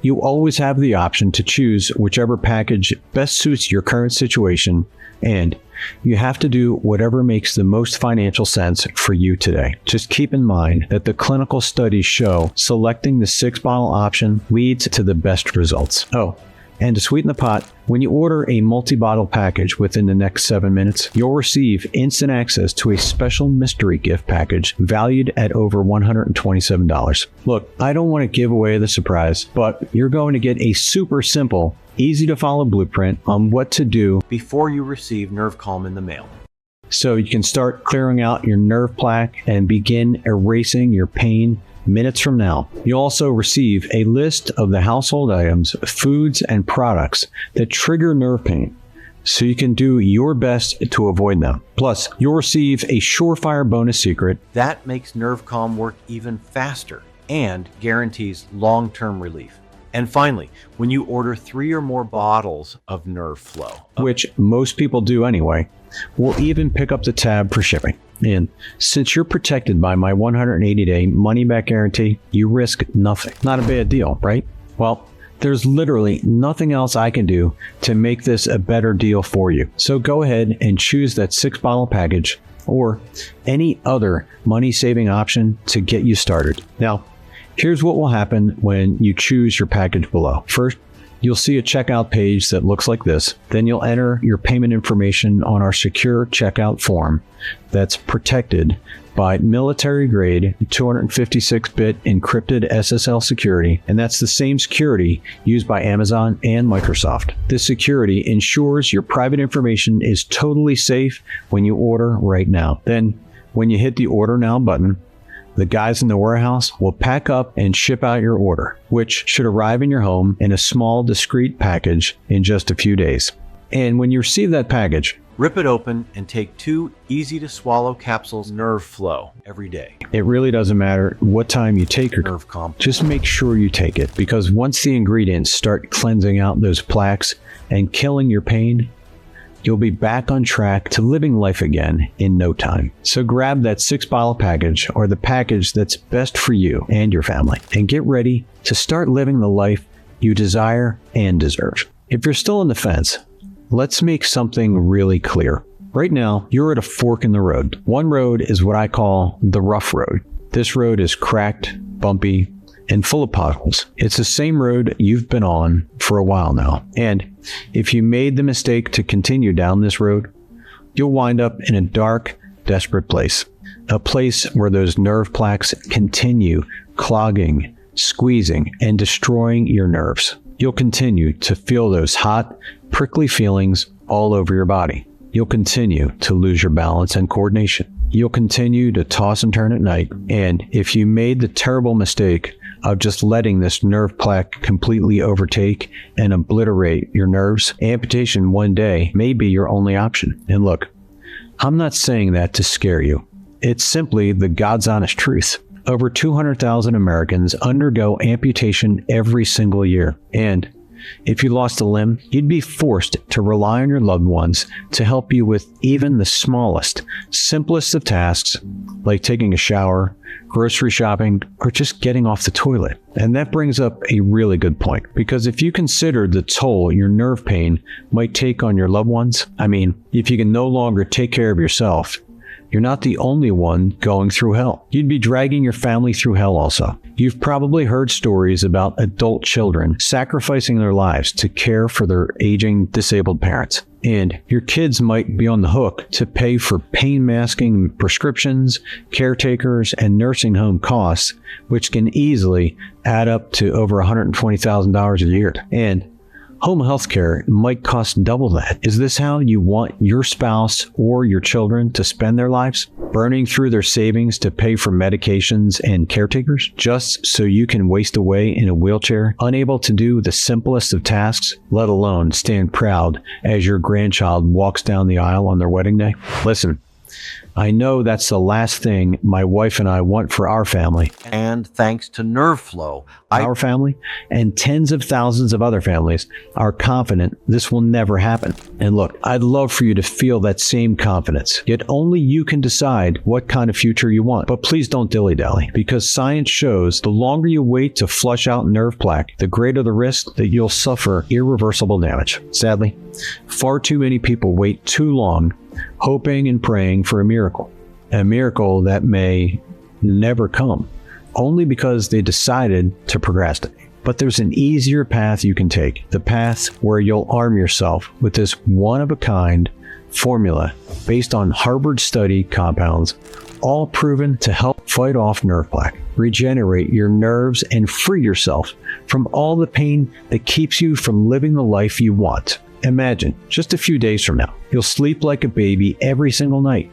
you always have the option to choose whichever package best suits your current situation, and you have to do whatever makes the most financial sense for you today. Just keep in mind that the clinical studies show selecting the 6-bottle option leads to the best results. Oh, and to sweeten the pot, when you order a multi-bottle package within the next 7 minutes, you'll receive instant access to a special mystery gift package valued at over $127. Look, I don't want to give away the surprise, but you're going to get a super simple, easy to follow blueprint on what to do Before you receive Nervecalm in the mail. so you can start clearing out your nerve plaque and begin erasing your pain minutes from now. You'll also receive a list of the household items, foods, and products that trigger nerve pain, so you can do your best to avoid them. Plus, you'll receive a surefire bonus secret That makes Nervecalm work even faster and guarantees long-term relief. And finally, when you order 3 or more bottles of Nerveflow, which most people do anyway. We'll even pick up the tab for shipping. And since you're protected by my 180-day money-back guarantee, you risk nothing. Not a bad deal, right? Well, There's literally nothing else I can do to make this a better deal for you. So go ahead and choose that 6-bottle package or any other money-saving option to get you started. Now, here's what will happen when you choose your package below. First, you'll see a checkout page that looks like this. Then you'll enter your payment information on our secure checkout form that's protected by military-grade 256-bit encrypted SSL security, and that's the same security used by Amazon and Microsoft. This security ensures your private information is totally safe when you order right now. Then, when you hit the Order Now button, the guys in the warehouse will pack up and ship out your order, which should arrive in your home in a small, discreet package in just a few days. And when you receive that package, Rip it open and take 2 easy-to-swallow capsules Nerveflow every day. it really doesn't matter what time you take your Nervecalm. just make sure you take it, because once the ingredients start cleansing out those plaques and killing your pain, you'll be back on track to living life again in no time. So grab that 6-bottle package or the package that's best for you and your family and get ready to start living the life you desire and deserve. If you're still on the fence, let's make something really clear. Right now, you're at a fork in the road. One road is what I call the rough road. This road is cracked, bumpy, and full of potholes. It's the same road you've been on for a while now. And if you made the mistake to continue down this road, you'll wind up in a dark, desperate place. A place where those nerve plaques continue clogging, squeezing, and destroying your nerves. You'll continue to feel those hot, prickly feelings all over your body. You'll continue to lose your balance and coordination. You'll continue to toss and turn at night. And if you made the terrible mistake of just letting this nerve plaque completely overtake and obliterate your nerves, amputation one day may be your only option. And look, I'm not saying that to scare you. It's simply the God's honest truth. Over 200,000 Americans undergo amputation every single year. And if you lost a limb, you'd be forced to rely on your loved ones to help you with even the smallest, simplest of tasks, like taking a shower, grocery shopping, or just getting off the toilet. And that brings up a really good point, because if you consider the toll your nerve pain might take on your loved ones, if you can no longer take care of yourself, you're not the only one going through hell. You'd be dragging your family through hell also. You've probably heard stories about adult children sacrificing their lives to care for their aging, disabled parents. And your kids might be on the hook to pay for pain masking prescriptions, caretakers, and nursing home costs, which can easily add up to over $120,000 a year. And home health care might cost double that. Is this how you want your spouse or your children to spend their lives? Burning through their savings to pay for medications and caretakers just so you can waste away in a wheelchair, unable to do the simplest of tasks, let alone stand proud as your grandchild walks down the aisle on their wedding day? Listen, I know that's the last thing my wife and I want for our family. And thanks to Nerveflow, Our family and tens of thousands of other families are confident this will never happen. And look, I'd love for you to feel that same confidence. Yet only you can decide what kind of future you want. But please don't dilly-dally, because science shows the longer you wait to flush out nerve plaque, the greater the risk that you'll suffer irreversible damage. Sadly, far too many people wait too long, hoping and praying for a miracle that may never come, only because they decided to procrastinate. But there's an easier path you can take, the path where you'll arm yourself with this one-of-a-kind formula based on Harvard study compounds, all proven to help fight off nerve plaque, regenerate your nerves, and free yourself from all the pain that keeps you from living the life you want. Imagine, just a few days from now, you'll sleep like a baby every single night.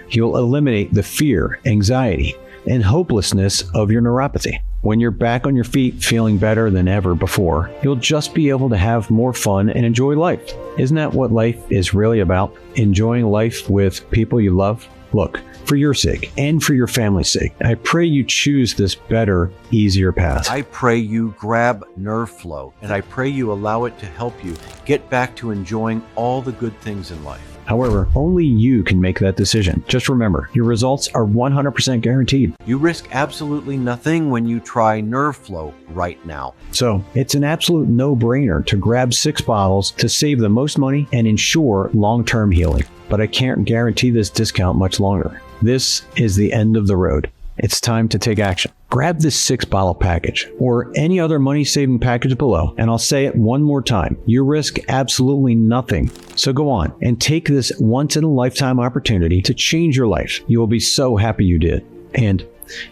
You'll eliminate the fear, anxiety, and hopelessness of your neuropathy. When you're back on your feet feeling better than ever before, you'll just be able to have more fun and enjoy life. Isn't that what life is really about? Enjoying life with people you love? Look, for your sake and for your family's sake, I pray you choose this better, easier path. I pray you grab Nerveflow, and I pray you allow it to help you get back to enjoying all the good things in life. However, only you can make that decision. Just remember, your results are 100% guaranteed. You risk absolutely nothing when you try NerveFlow right now. So, it's an absolute no-brainer to grab 6 bottles to save the most money and ensure long-term healing. But I can't guarantee this discount much longer. This is the end of the road. It's time to take action. Grab this 6-bottle package or any other money-saving package below, and I'll say it one more time. You risk absolutely nothing. So go on and take this once-in-a-lifetime opportunity to change your life. You will be so happy you did. And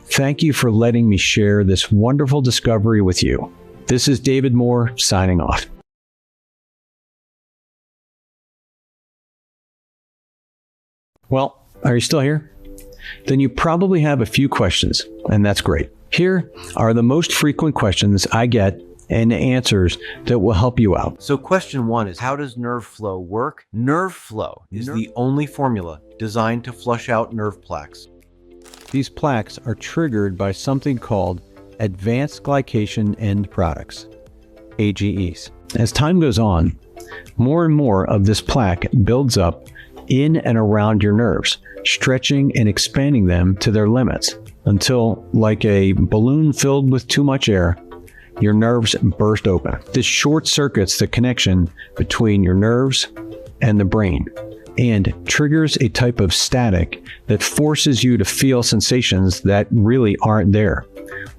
thank you for letting me share this wonderful discovery with you. This is David Moore signing off. Well, are you still here? Then you probably have a few questions, and that's great. Here are the most frequent questions I get and answers that will help you out. So question 1 is, how does NerveFlow work? NerveFlow is the only formula designed to flush out nerve plaques. These plaques are triggered by something called advanced glycation end products, AGEs. As time goes on, more and more of this plaque builds up in and around your nerves, stretching and expanding them to their limits until, like a balloon filled with too much air, your nerves burst open. This short circuits the connection between your nerves and the brain and triggers a type of static that forces you to feel sensations that really aren't there,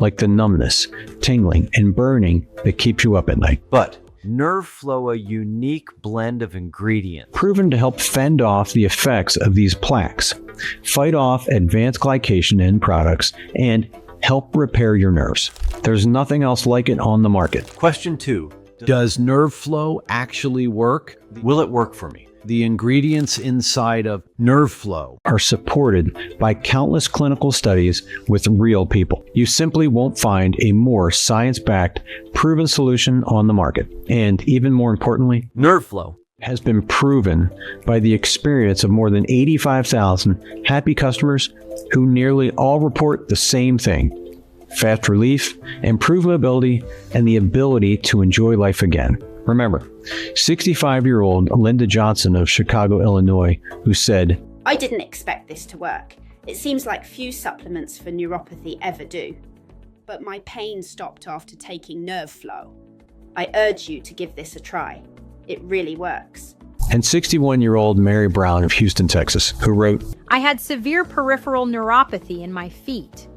like the numbness, tingling, and burning that keeps you up at night. But NerveFlow, a unique blend of ingredients proven to help fend off the effects of these plaques, fight off advanced glycation end products, and help repair your nerves. There's nothing else like it on the market. Question 2. Does NerveFlow actually work? Will it work for me? The ingredients inside of NerveFlow are supported by countless clinical studies with real people. You simply won't find a more science-backed, proven solution on the market. And even more importantly, NerveFlow has been proven by the experience of more than 85,000 happy customers who nearly all report the same thing: fast relief, improved mobility, and the ability to enjoy life again. Remember, 65-year-old Linda Johnson of Chicago, Illinois, who said, "I didn't expect this to work. It seems like few supplements for neuropathy ever do. But my pain stopped after taking NerveFlow. I urge you to give this a try. It really works." And 61-year-old Mary Brown of Houston, Texas, who wrote, "I had severe peripheral neuropathy in my feet.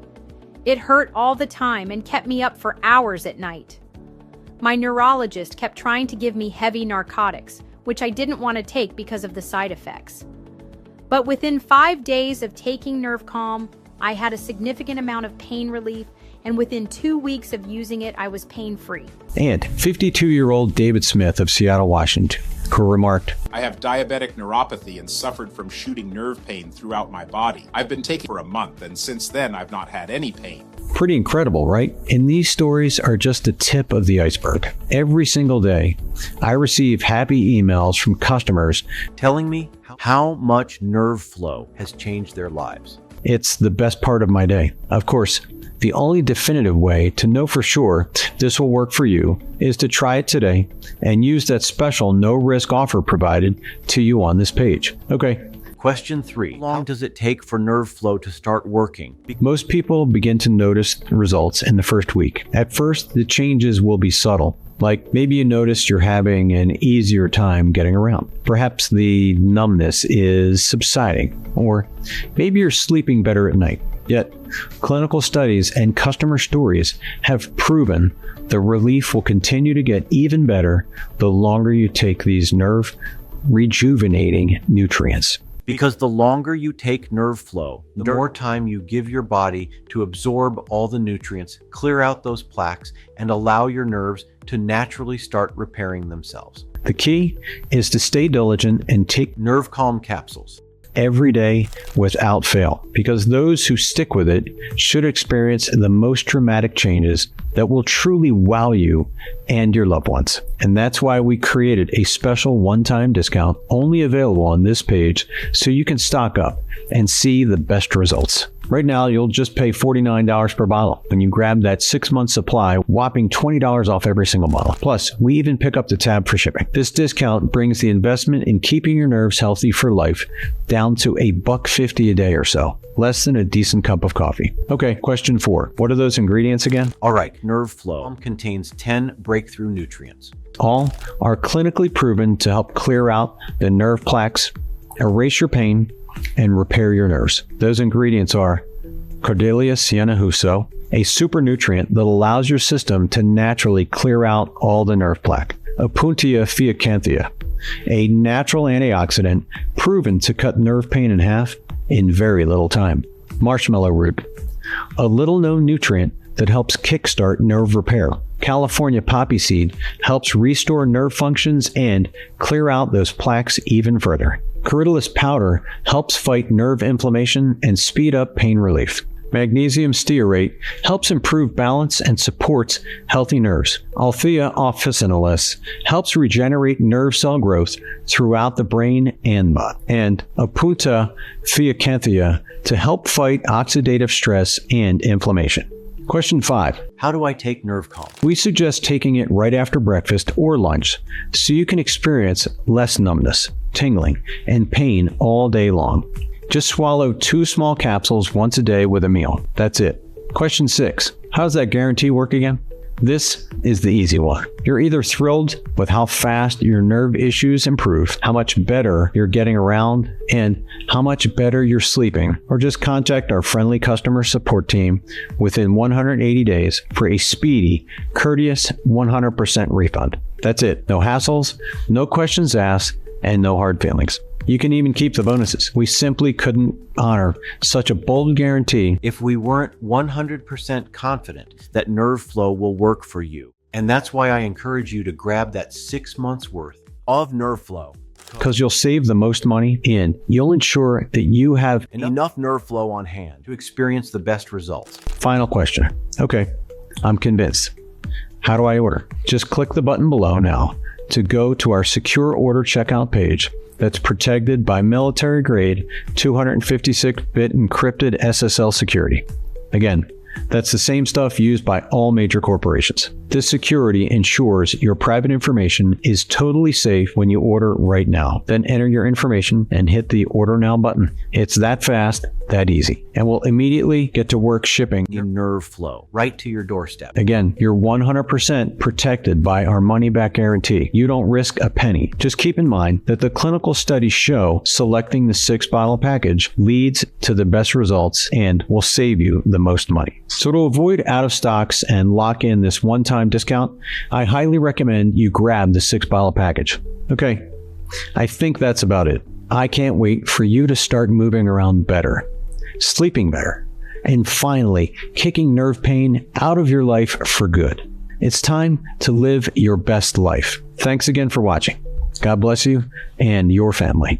It hurt all the time and kept me up for hours at night. My neurologist kept trying to give me heavy narcotics, which I didn't want to take because of the side effects. But within 5 days of taking Nervecalm, I had a significant amount of pain relief, and within 2 weeks of using it, I was pain-free." And 52-year-old David Smith of Seattle, Washington, who remarked, "I have diabetic neuropathy and suffered from shooting nerve pain throughout my body. I've been taking it for a month, and since then I've not had any pain." Pretty incredible, right? And these stories are just the tip of the iceberg. Every single day, I receive happy emails from customers telling me how much NerveFlow has changed their lives. It's the best part of my day. Of course, the only definitive way to know for sure this will work for you is to try it today and use that special no-risk offer provided to you on this page. Okay. Question 3. How long does it take for NerveFlow to start working? Most people begin to notice results in the first week. At first, the changes will be subtle. Like maybe you notice you're having an easier time getting around. Perhaps the numbness is subsiding, or maybe you're sleeping better at night. Yet, clinical studies and customer stories have proven the relief will continue to get even better the longer you take these nerve rejuvenating nutrients. Because the longer you take NerveFlow, the more time you give your body to absorb all the nutrients, clear out those plaques, and allow your nerves to naturally start repairing themselves. The key is to stay diligent and take Nervecalm capsules every day without fail, because those who stick with it should experience the most dramatic changes that will truly wow you and your loved ones. And that's why we created a special one-time discount only available on this page so you can stock up and see the best results. Right now, you'll just pay $49 per bottle when you grab that 6-month supply, whopping $20 off every single bottle. Plus, we even pick up the tab for shipping. This discount brings the investment in keeping your nerves healthy for life down to $1.50 a day or so. Less than a decent cup of coffee. Okay, question 4. What are those ingredients again? All right, Nerveflow contains 10 breakthrough nutrients. All are clinically proven to help clear out the nerve plaques, erase your pain, and repair your nerves. Those ingredients are Cordelia sienna huso, a super nutrient that allows your system to naturally clear out all the nerve plaque. Opuntia fiacanthia, a natural antioxidant proven to cut nerve pain in half in very little time. Marshmallow root, a little-known nutrient that helps kickstart nerve repair. California poppy seed helps restore nerve functions and clear out those plaques even further. Corydalus powder helps fight nerve inflammation and speed up pain relief. Magnesium stearate helps improve balance and supports healthy nerves. Althea officinalis helps regenerate nerve cell growth throughout the brain and body. And Opuntia fiacanthia to help fight oxidative stress and inflammation. Question 5. How do I take Nervecalm? We suggest taking it right after breakfast or lunch so you can experience less numbness, tingling, and pain all day long. Just swallow 2 small capsules once a day with a meal. That's it. Question 6. How does that guarantee work again? This is the easy one. You're either thrilled with how fast your nerve issues improve, how much better you're getting around, and how much better you're sleeping, or just contact our friendly customer support team within 180 days for a speedy, courteous 100% refund. That's it. No hassles, no questions asked, and no hard feelings. You can even keep the bonuses. We simply couldn't honor such a bold guarantee if we weren't 100% confident that Nerveflow will work for you. And that's why I encourage you to grab that 6 months worth of Nerveflow. Because you'll save the most money and you'll ensure that you have enough Nerveflow on hand to experience the best results. Final question. Okay, I'm convinced. How do I order? Just click the button below now to go to our secure order checkout page that's protected by military-grade 256-bit encrypted SSL security. Again, that's the same stuff used by all major corporations. This security ensures your private information is totally safe when you order right now. Then enter your information and hit the Order Now button. It's that fast, that easy, and we'll immediately get to work shipping your Nerveflow right to your doorstep. Again, you're 100% protected by our money-back guarantee. You don't risk a penny. Just keep in mind that the clinical studies show selecting the 6-bottle package leads to the best results and will save you the most money. So to avoid out of stocks and lock in this one-time discount, I highly recommend you grab the 6-bottle package. Okay, I think that's about it. I can't wait for you to start moving around better, sleeping better, and finally kicking nerve pain out of your life for good. It's time to live your best life. Thanks again for watching. God bless you and your family.